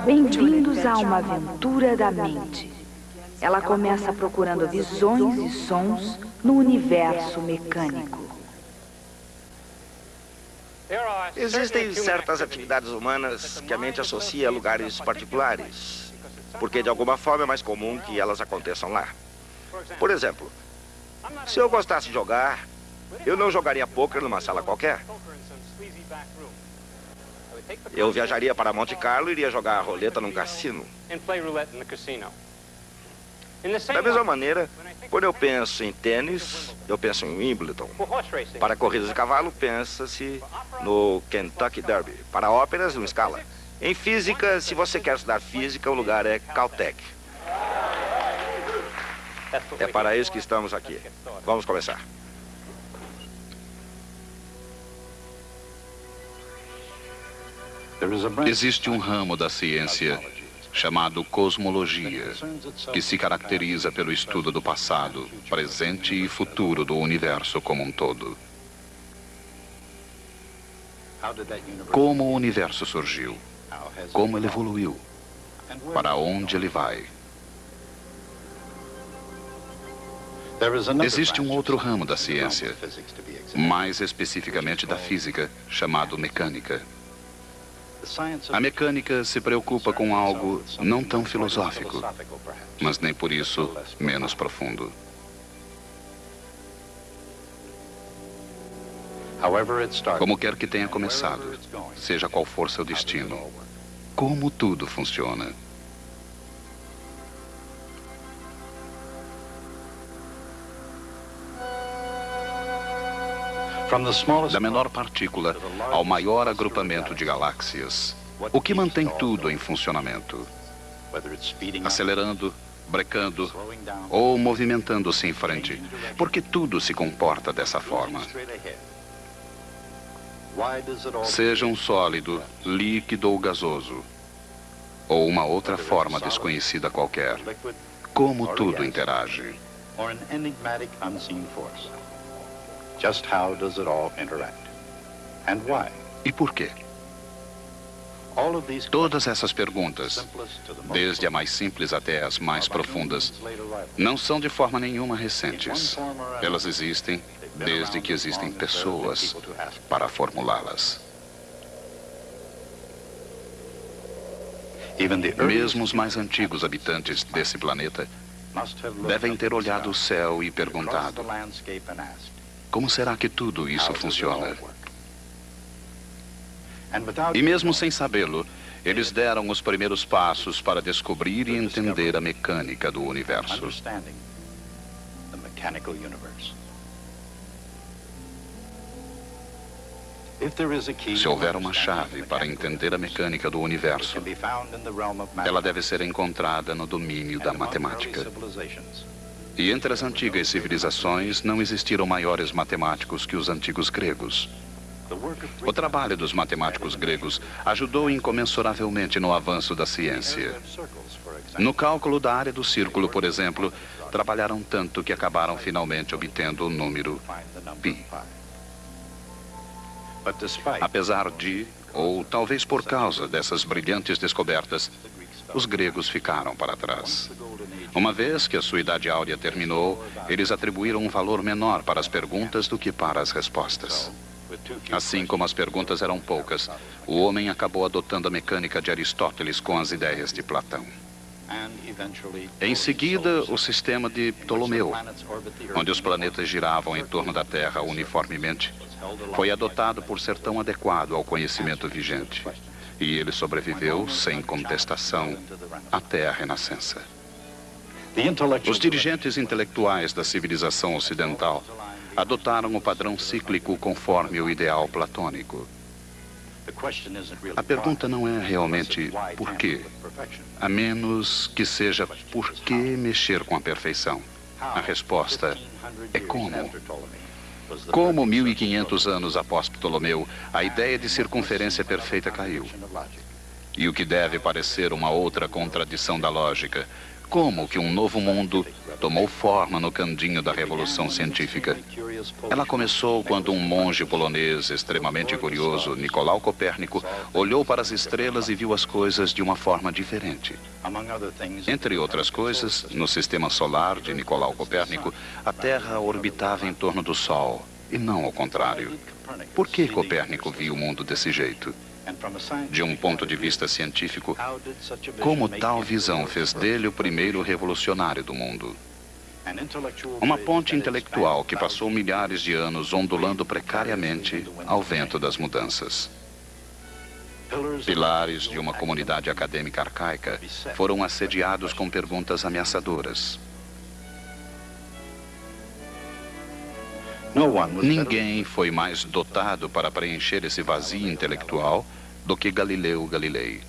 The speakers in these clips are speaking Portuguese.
Bem-vindos a uma aventura da mente. Ela começa procurando visões e sons no universo mecânico. Existem certas atividades humanas que a mente associa a lugares particulares, porque de alguma forma é mais comum que elas aconteçam lá. Por exemplo, se eu gostasse de jogar, eu não jogaria pôquer numa sala qualquer. Eu viajaria para Monte Carlo e iria jogar a roleta num cassino. Da mesma maneira, quando eu penso em tênis, eu penso em Wimbledon. Para corridas de cavalo, pensa-se no Kentucky Derby. Para óperas, no Scala. Em física, se você quer estudar física, o lugar é Caltech. É para isso que estamos aqui. Vamos começar. Existe um ramo da ciência chamado cosmologia, que se caracteriza pelo estudo do passado, presente e futuro do universo como um todo. Como o universo surgiu? Como ele evoluiu? Para onde ele vai? Existe um outro ramo da ciência, mais especificamente da física, chamado mecânica. A mecânica se preocupa com algo não tão filosófico, mas nem por isso menos profundo. Como quer que tenha começado, seja qual for seu destino, como tudo funciona. Da menor partícula ao maior agrupamento de galáxias, o que mantém tudo em funcionamento? Acelerando, brecando ou movimentando-se em frente, porque tudo se comporta dessa forma. Seja um sólido, líquido ou gasoso, ou uma outra forma desconhecida qualquer, como tudo interage. Just how does it all interact? And why? E por quê? Todas essas perguntas, desde a mais simples até as mais profundas, não são de forma nenhuma recentes. Elas existem desde que existem pessoas para formulá-las. Mesmo os mais antigos habitantes desse planeta devem ter olhado o céu e perguntado: como será que tudo isso funciona? E mesmo sem sabê-lo, eles deram os primeiros passos para descobrir e entender a mecânica do universo. Se houver uma chave para entender a mecânica do universo, ela deve ser encontrada no domínio da matemática. E entre as antigas civilizações não existiram maiores matemáticos que os antigos gregos. O trabalho dos matemáticos gregos ajudou incomensuravelmente no avanço da ciência. No cálculo da área do círculo, por exemplo, trabalharam tanto que acabaram finalmente obtendo o número π. Apesar de, ou talvez por causa dessas brilhantes descobertas, os gregos ficaram para trás. Uma vez que a sua idade áurea terminou, eles atribuíram um valor menor para as perguntas do que para as respostas. Assim como as perguntas eram poucas, o homem acabou adotando a mecânica de Aristóteles com as ideias de Platão. Em seguida, o sistema de Ptolomeu, onde os planetas giravam em torno da Terra uniformemente, foi adotado por ser tão adequado ao conhecimento vigente. E ele sobreviveu, sem contestação, até a Renascença. Os dirigentes intelectuais da civilização ocidental adotaram o padrão cíclico conforme o ideal platônico. A pergunta não é realmente por quê, a menos que seja por que mexer com a perfeição. A resposta é como. Como 1500 anos após Ptolomeu, a ideia de circunferência perfeita caiu. E o que deve parecer uma outra contradição da lógica, como que um novo mundo tomou forma no candinho da Revolução Científica. Ela começou quando um monge polonês extremamente curioso, Nicolau Copérnico, olhou para as estrelas e viu as coisas de uma forma diferente. Entre outras coisas, no sistema solar de Nicolau Copérnico, a Terra orbitava em torno do Sol, e não ao contrário. Por que Copérnico viu o mundo desse jeito? De um ponto de vista científico, como tal visão fez dele o primeiro revolucionário do mundo? Uma ponte intelectual que passou milhares de anos ondulando precariamente ao vento das mudanças. Pilares de uma comunidade acadêmica arcaica foram assediados com perguntas ameaçadoras. Ninguém foi mais dotado para preencher esse vazio intelectual do que Galileu Galilei.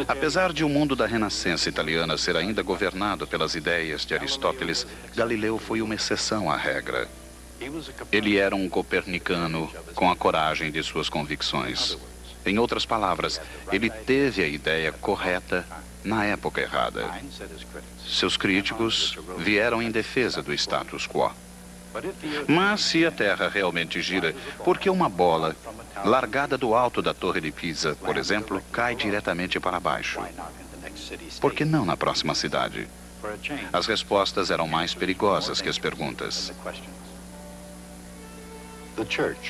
Apesar de o mundo da Renascença italiana ser ainda governado pelas ideias de Aristóteles, Galileu foi uma exceção à regra. Ele era um copernicano com a coragem de suas convicções. Em outras palavras, ele teve a ideia correta na época errada. Seus críticos vieram em defesa do status quo. Mas se a Terra realmente gira, por que uma bola largada do alto da Torre de Pisa, por exemplo, cai diretamente para baixo? Por que não na próxima cidade? As respostas eram mais perigosas que as perguntas.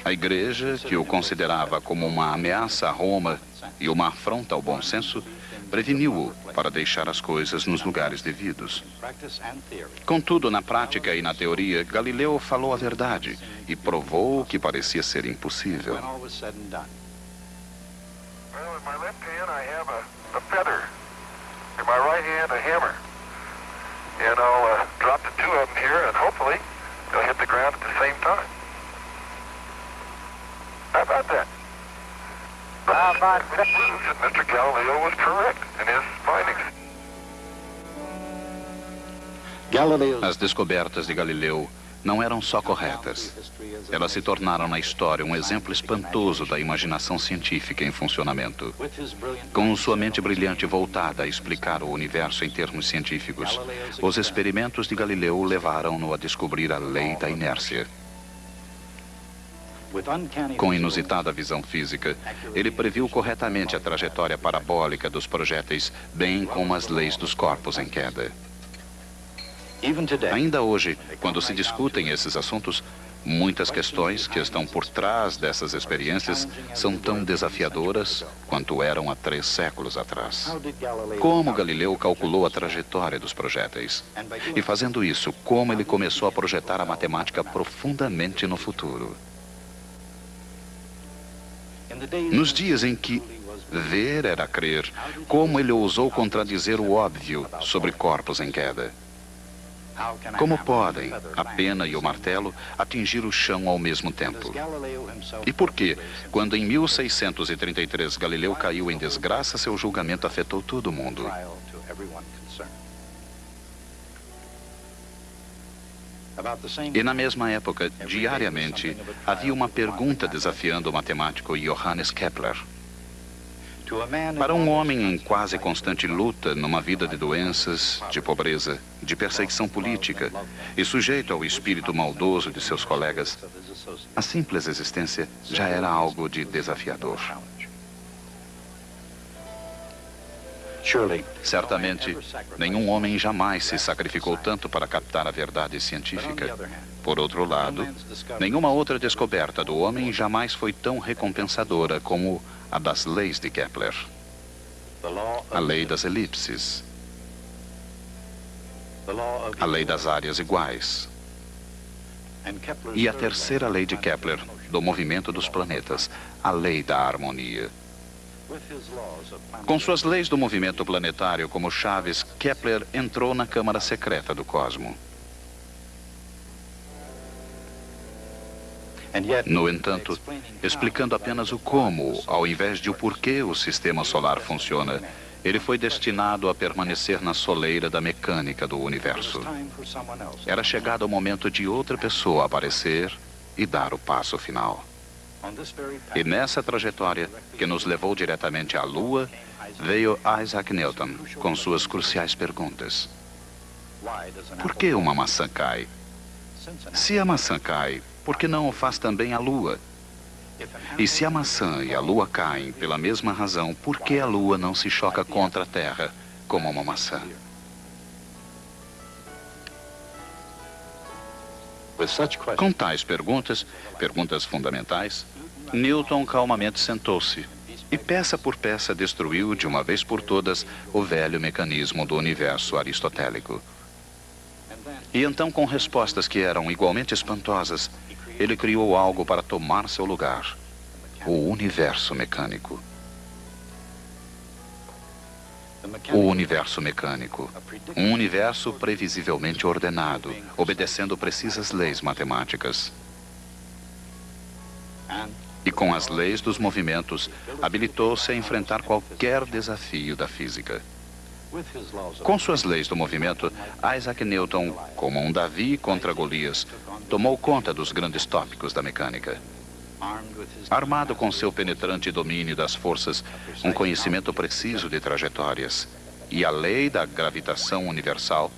A Igreja, que o considerava como uma ameaça a Roma e uma afronta ao bom senso, preveniu-o para deixar as coisas nos lugares devidos. Contudo, na prática e na teoria, Galileu falou a verdade e provou o que parecia ser impossível. Mr. Galileo was correct in his findings. As descobertas de Galileu não eram só corretas. Elas se tornaram na história um exemplo espantoso da imaginação científica em funcionamento. Com sua mente brilhante voltada a explicar o universo em termos científicos, os experimentos de Galileu levaram-no a descobrir a lei da inércia. Com inusitada visão física, ele previu corretamente a trajetória parabólica dos projéteis, bem como as leis dos corpos em queda. Ainda hoje, quando se discutem esses assuntos, muitas questões que estão por trás dessas experiências são tão desafiadoras quanto eram há 3 séculos atrás. Como Galileu calculou a trajetória dos projéteis? E fazendo isso, como ele começou a projetar a matemática profundamente no futuro? Nos dias em que ver era crer, como ele ousou contradizer o óbvio sobre corpos em queda? Como podem a pena e o martelo atingir o chão ao mesmo tempo? E por que, quando em 1633 Galileu caiu em desgraça, seu julgamento afetou todo o mundo? E na mesma época, diariamente, havia uma pergunta desafiando o matemático Johannes Kepler. Para um homem em quase constante luta, numa vida de doenças, de pobreza, de perseguição política e sujeito ao espírito maldoso de seus colegas, a simples existência já era algo de desafiador. Certamente, nenhum homem jamais se sacrificou tanto para captar a verdade científica. Por outro lado, nenhuma outra descoberta do homem jamais foi tão recompensadora como a das leis de Kepler. A lei das elipses. A lei das áreas iguais. E a terceira lei de Kepler, do movimento dos planetas, a lei da harmonia. Com suas leis do movimento planetário como chaves, Kepler entrou na câmara secreta do cosmo. No entanto, explicando apenas o como, ao invés de o porquê o sistema solar funciona, ele foi destinado a permanecer na soleira da mecânica do universo. Era chegado o momento de outra pessoa aparecer e dar o passo final. E nessa trajetória, que nos levou diretamente à Lua, veio Isaac Newton com suas cruciais perguntas. Por que uma maçã cai? Se a maçã cai, por que não o faz também a Lua? E se a maçã e a Lua caem pela mesma razão, por que a Lua não se choca contra a Terra como uma maçã? Com tais perguntas fundamentais, Newton calmamente sentou-se e peça por peça destruiu de uma vez por todas o velho mecanismo do universo aristotélico. E então, com respostas que eram igualmente espantosas, ele criou algo para tomar seu lugar: o universo mecânico. O universo mecânico, um universo previsivelmente ordenado, obedecendo precisas leis matemáticas. E com as leis dos movimentos, habilitou-se a enfrentar qualquer desafio da física. Com suas leis do movimento, Isaac Newton, como um Davi contra Golias, tomou conta dos grandes tópicos da mecânica. Armado com seu penetrante domínio das forças, um conhecimento preciso de trajetórias e a lei da gravitação universal,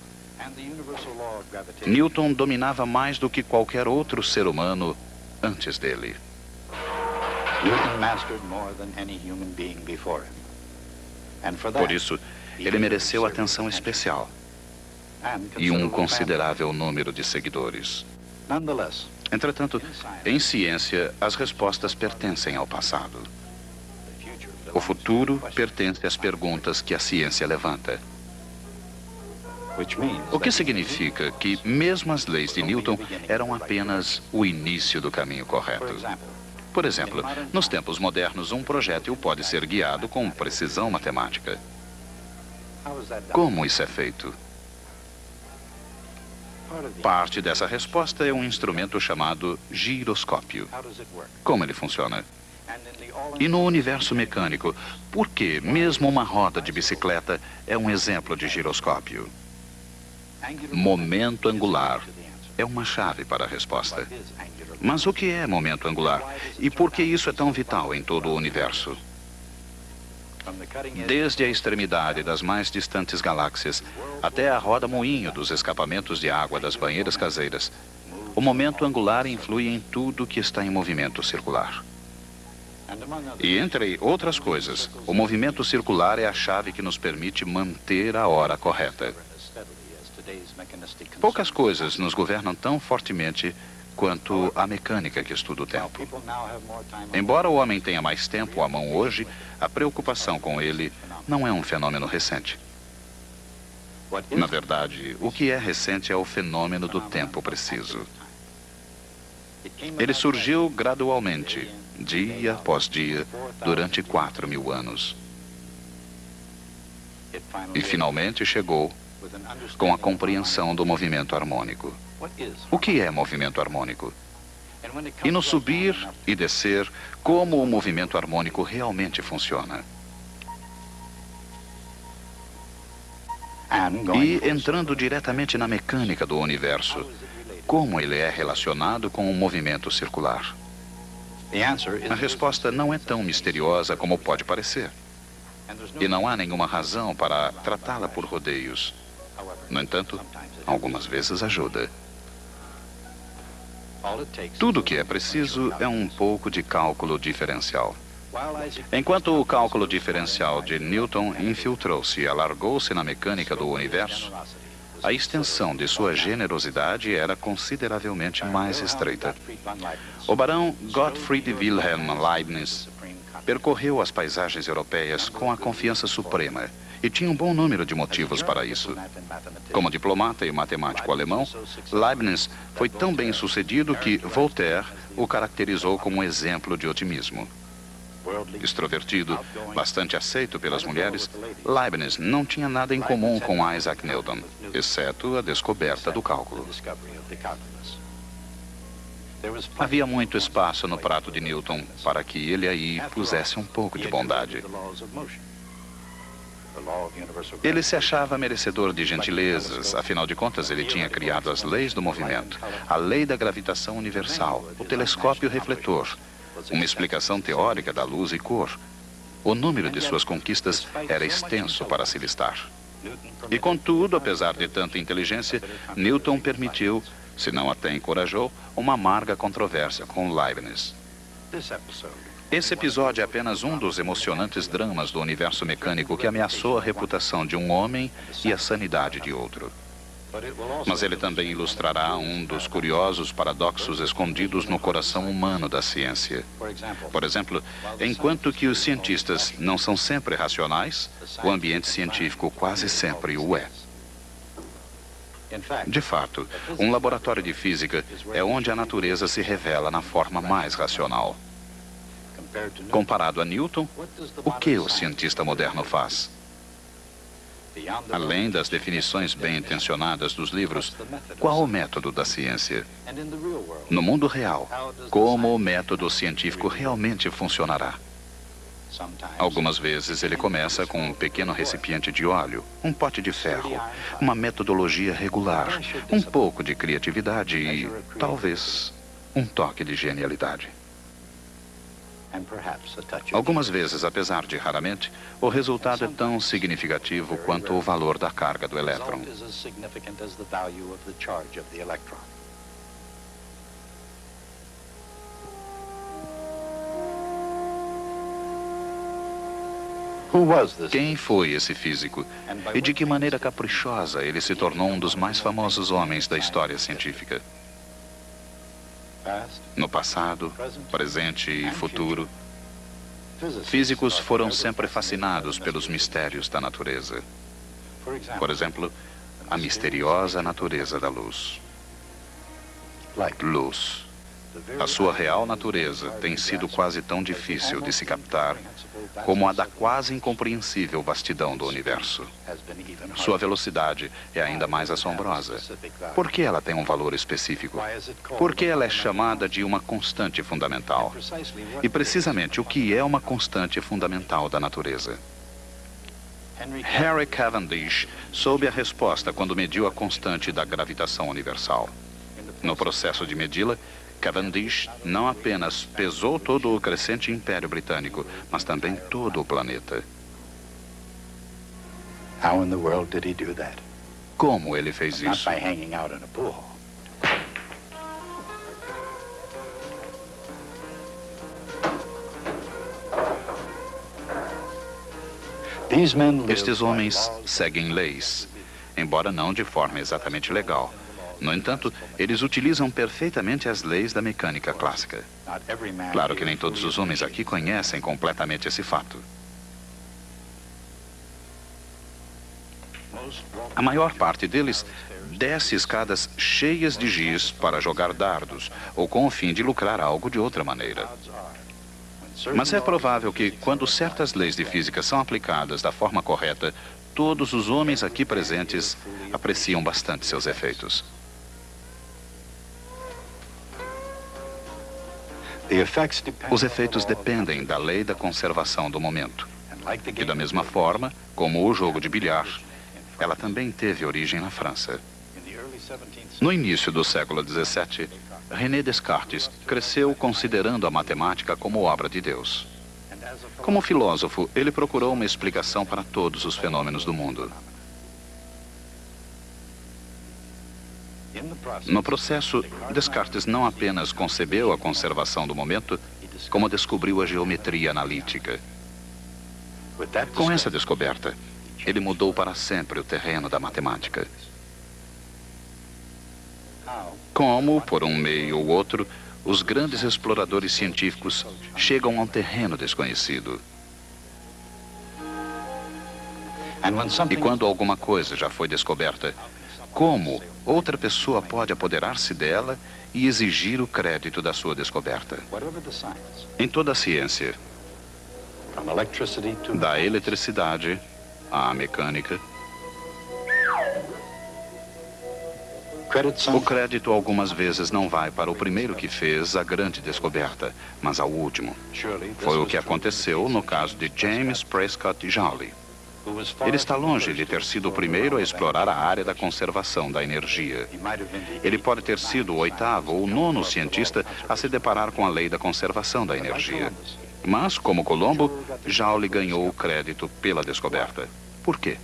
Newton dominava mais do que qualquer outro ser humano antes dele. Por isso, ele mereceu atenção especial e um considerável número de seguidores. Entretanto, em ciência, as respostas pertencem ao passado. O futuro pertence às perguntas que a ciência levanta. O que significa que mesmo as leis de Newton eram apenas o início do caminho correto. Por exemplo, nos tempos modernos, um projétil pode ser guiado com precisão matemática. Como isso é feito? Parte dessa resposta é um instrumento chamado giroscópio. Como ele funciona? E no universo mecânico, por que mesmo uma roda de bicicleta é um exemplo de giroscópio? Momento angular é uma chave para a resposta. Mas o que é momento angular? E por que isso é tão vital em todo o universo? Desde a extremidade das mais distantes galáxias até a roda-moinho dos escapamentos de água das banheiras caseiras, o momento angular influi em tudo que está em movimento circular. E, entre outras coisas, o movimento circular é a chave que nos permite manter a hora correta. Poucas coisas nos governam tão fortemente quanto a mecânica que estuda o tempo. Embora o homem tenha mais tempo à mão hoje, a preocupação com ele não é um fenômeno recente. Na verdade, o que é recente é o fenômeno do tempo preciso. Ele surgiu gradualmente, dia após dia, durante 4.000 anos. E finalmente chegou com a compreensão do movimento harmônico. O que é movimento harmônico? E no subir e descer, como o movimento harmônico realmente funciona. E entrando diretamente na mecânica do universo, como ele é relacionado com o movimento circular? A resposta não é tão misteriosa como pode parecer. E não há nenhuma razão para tratá-la por rodeios. No entanto, algumas vezes ajuda. Tudo o que é preciso é um pouco de cálculo diferencial. Enquanto o cálculo diferencial de Newton infiltrou-se e alargou-se na mecânica do universo, a extensão de sua generosidade era consideravelmente mais estreita. O barão Gottfried Wilhelm Leibniz percorreu as paisagens europeias com a confiança suprema e tinha um bom número de motivos para isso. Como diplomata e matemático alemão, Leibniz foi tão bem sucedido que Voltaire o caracterizou como um exemplo de otimismo. Extrovertido, bastante aceito pelas mulheres, Leibniz não tinha nada em comum com Isaac Newton, exceto a descoberta do cálculo. Havia muito espaço no prato de Newton para que ele aí pusesse um pouco de bondade. Ele se achava merecedor de gentilezas, afinal de contas ele tinha criado as leis do movimento, a lei da gravitação universal, o telescópio refletor, uma explicação teórica da luz e cor. O número de suas conquistas era extenso para se listar. E contudo, apesar de tanta inteligência, Newton permitiu, se não até encorajou, uma amarga controvérsia com Leibniz. Esse episódio é apenas um dos emocionantes dramas do universo mecânico que ameaçou a reputação de um homem e a sanidade de outro. Mas ele também ilustrará um dos curiosos paradoxos escondidos no coração humano da ciência. Por exemplo, enquanto que os cientistas não são sempre racionais, o ambiente científico quase sempre o é. De fato, um laboratório de física é onde a natureza se revela na forma mais racional. Comparado a Newton, o que o cientista moderno faz? Além das definições bem-intencionadas dos livros, qual o método da ciência? No mundo real, como o método científico realmente funcionará? Algumas vezes ele começa com um pequeno recipiente de óleo, um pote de ferro, uma metodologia regular, um pouco de criatividade e, talvez, um toque de genialidade. Algumas vezes, apesar de raramente, o resultado é tão significativo quanto o valor da carga do elétron. Quem foi esse físico? E de que maneira caprichosa ele se tornou um dos mais famosos homens da história científica? No passado, presente e futuro, físicos foram sempre fascinados pelos mistérios da natureza. Por exemplo, a misteriosa natureza da luz. Luz. A sua real natureza tem sido quase tão difícil de se captar como a da quase incompreensível vastidão do universo. Sua velocidade é ainda mais assombrosa. Por que ela tem um valor específico? Por que ela é chamada de uma constante fundamental? E precisamente o que é uma constante fundamental da natureza? Harry Cavendish soube a resposta quando mediu a constante da gravitação universal. No processo de medi-la, Cavendish não apenas pesou todo o crescente Império Britânico, mas também todo o planeta. Como ele fez isso? Estes homens seguem leis, embora não de forma exatamente legal. No entanto, eles utilizam perfeitamente as leis da mecânica clássica. Claro que nem todos os homens aqui conhecem completamente esse fato. A maior parte deles desce escadas cheias de giz para jogar dardos, ou com o fim de lucrar algo de outra maneira. Mas é provável que, quando certas leis de física são aplicadas da forma correta, todos os homens aqui presentes apreciam bastante seus efeitos. Os efeitos dependem da lei da conservação do momento. E da mesma forma, como o jogo de bilhar, ela também teve origem na França. No início do século XVII, René Descartes cresceu considerando a matemática como obra de Deus. Como filósofo, ele procurou uma explicação para todos os fenômenos do mundo. No processo, Descartes não apenas concebeu a conservação do momento, como descobriu a geometria analítica. Com essa descoberta, ele mudou para sempre o terreno da matemática. Como, por um meio ou outro, os grandes exploradores científicos chegam a um terreno desconhecido. E quando alguma coisa já foi descoberta, como outra pessoa pode apoderar-se dela e exigir o crédito da sua descoberta? Em toda a ciência, da eletricidade à mecânica, o crédito algumas vezes não vai para o primeiro que fez a grande descoberta, mas ao último. Foi o que aconteceu no caso de James Prescott Joule. Ele está longe de ter sido o primeiro a explorar a área da conservação da energia. Ele pode ter sido o 8º ou 9º cientista a se deparar com a lei da conservação da energia. Mas, como Colombo, Joule ganhou o crédito pela descoberta. Por quê?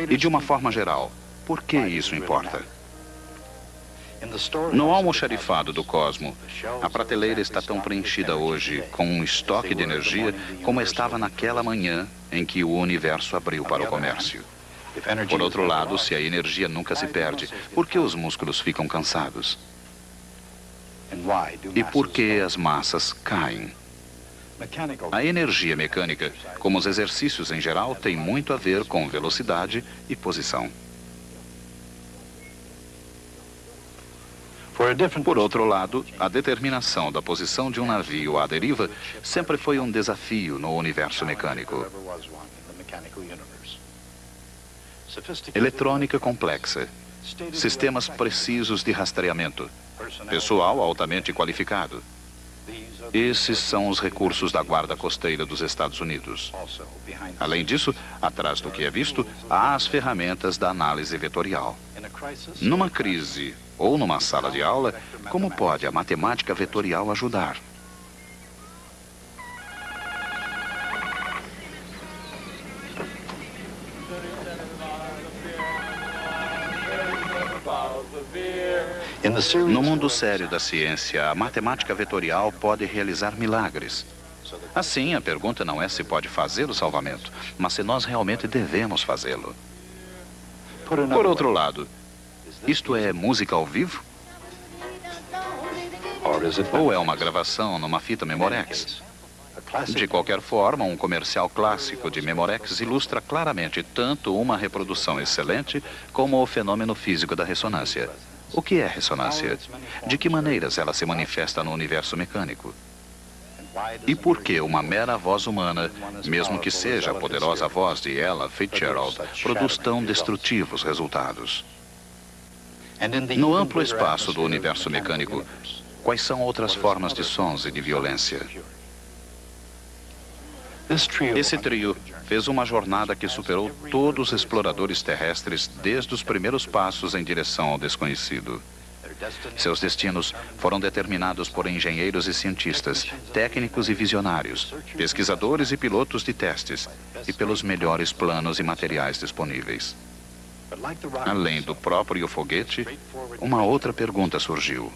E de uma forma geral, por que isso importa? No almoxarifado do Cosmo, a prateleira está tão preenchida hoje com um estoque de energia como estava naquela manhã em que o universo abriu para o comércio. Por outro lado, se a energia nunca se perde, por que os músculos ficam cansados? E por que as massas caem? A energia mecânica, como os exercícios em geral, tem muito a ver com velocidade e posição. Por outro lado, a determinação da posição de um navio à deriva sempre foi um desafio no universo mecânico. Eletrônica complexa, sistemas precisos de rastreamento, pessoal altamente qualificado. Esses são os recursos da Guarda Costeira dos Estados Unidos. Além disso, atrás do que é visto, há as ferramentas da análise vetorial. Numa crise ou numa sala de aula, como pode a matemática vetorial ajudar? No mundo sério da ciência, a matemática vetorial pode realizar milagres. Assim, a pergunta não é se pode fazer o salvamento, mas se nós realmente devemos fazê-lo. Por outro lado, isto é música ao vivo? Ou é uma gravação numa fita Memorex? De qualquer forma, um comercial clássico de Memorex ilustra claramente tanto uma reprodução excelente como o fenômeno físico da ressonância. O que é ressonância? De que maneiras ela se manifesta no universo mecânico? E por que uma mera voz humana, mesmo que seja a poderosa voz de Ella Fitzgerald, produz tão destrutivos resultados? No amplo espaço do universo mecânico, quais são outras formas de sons e de violência? Esse trio fez uma jornada que superou todos os exploradores terrestres desde os primeiros passos em direção ao desconhecido. Seus destinos foram determinados por engenheiros e cientistas, técnicos e visionários, pesquisadores e pilotos de testes, e pelos melhores planos e materiais disponíveis. Além do próprio foguete, uma outra pergunta surgiu.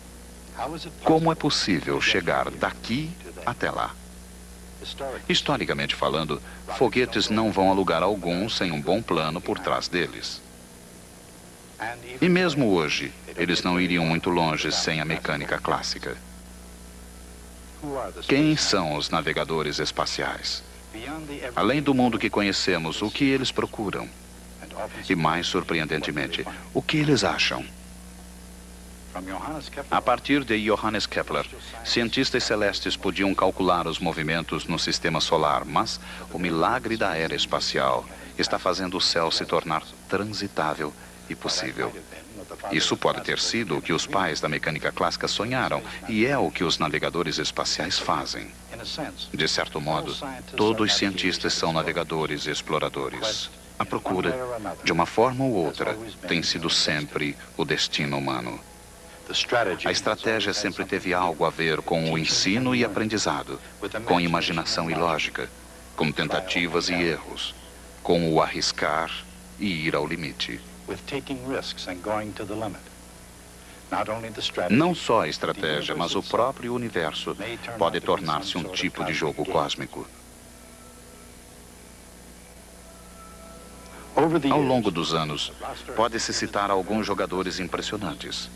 Como é possível chegar daqui até lá? Historicamente falando, foguetes não vão a lugar algum sem um bom plano por trás deles. E mesmo hoje, eles não iriam muito longe sem a mecânica clássica. Quem são os navegadores espaciais? Além do mundo que conhecemos, o que eles procuram? E mais surpreendentemente, o que eles acham? A partir de Johannes Kepler, cientistas celestes podiam calcular os movimentos no sistema solar, mas o milagre da era espacial está fazendo o céu se tornar transitável e possível. Isso pode ter sido o que os pais da mecânica clássica sonharam, e é o que os navegadores espaciais fazem. De certo modo, todos os cientistas são navegadores e exploradores. A procura, de uma forma ou outra, tem sido sempre o destino humano. A estratégia sempre teve algo a ver com o ensino e aprendizado, com imaginação e lógica, com tentativas e erros, com o arriscar e ir ao limite. Não só a estratégia, mas o próprio universo pode tornar-se um tipo de jogo cósmico. Ao longo dos anos, pode-se citar alguns jogadores impressionantes.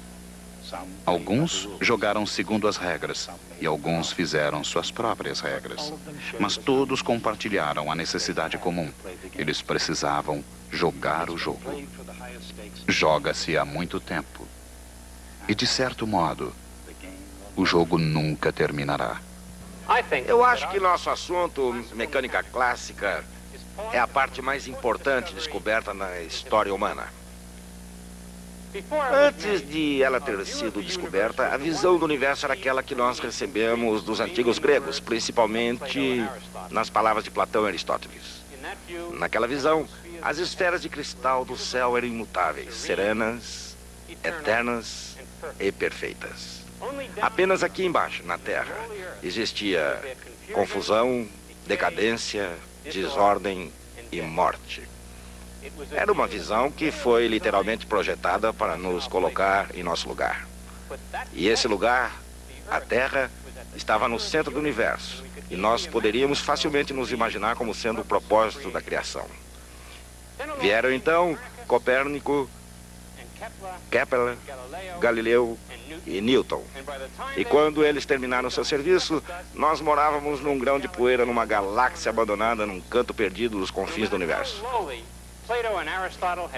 Alguns jogaram segundo as regras e alguns fizeram suas próprias regras. Mas todos compartilharam a necessidade comum. Eles precisavam jogar o jogo. Joga-se há muito tempo. E, de certo modo, o jogo nunca terminará. Eu acho que nosso assunto, mecânica clássica, é a parte mais importante descoberta na história humana. Antes de ela ter sido descoberta, a visão do universo era aquela que nós recebemos dos antigos gregos, principalmente nas palavras de Platão e Aristóteles. Naquela visão, as esferas de cristal do céu eram imutáveis, serenas, eternas e perfeitas. Apenas aqui embaixo, na Terra, existia confusão, decadência, desordem e morte. Era uma visão que foi literalmente projetada para nos colocar em nosso lugar. E esse lugar, a Terra, estava no centro do universo. E nós poderíamos facilmente nos imaginar como sendo o propósito da criação. Vieram então Copérnico, Kepler, Galileu e Newton. E quando eles terminaram seu serviço, nós morávamos num grão de poeira numa galáxia abandonada num canto perdido dos confins do universo.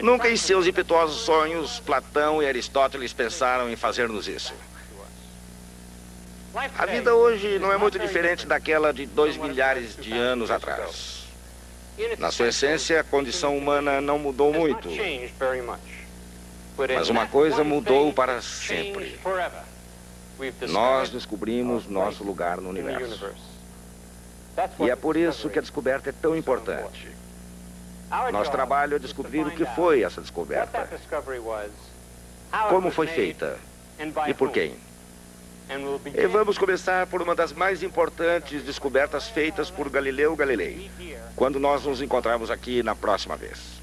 Nunca em seus impetuosos sonhos, Platão e Aristóteles pensaram em fazer-nos isso. A vida hoje não é muito diferente daquela de 2 milhares de anos atrás. Na sua essência, a condição humana não mudou muito. Mas uma coisa mudou para sempre. Nós descobrimos nosso lugar no universo. E é por isso que a descoberta é tão importante. Nosso trabalho é descobrir o que foi essa descoberta. Como foi feita e por quem. E vamos começar por uma das mais importantes descobertas feitas por Galileu Galilei, quando nós nos encontrarmos aqui na próxima vez.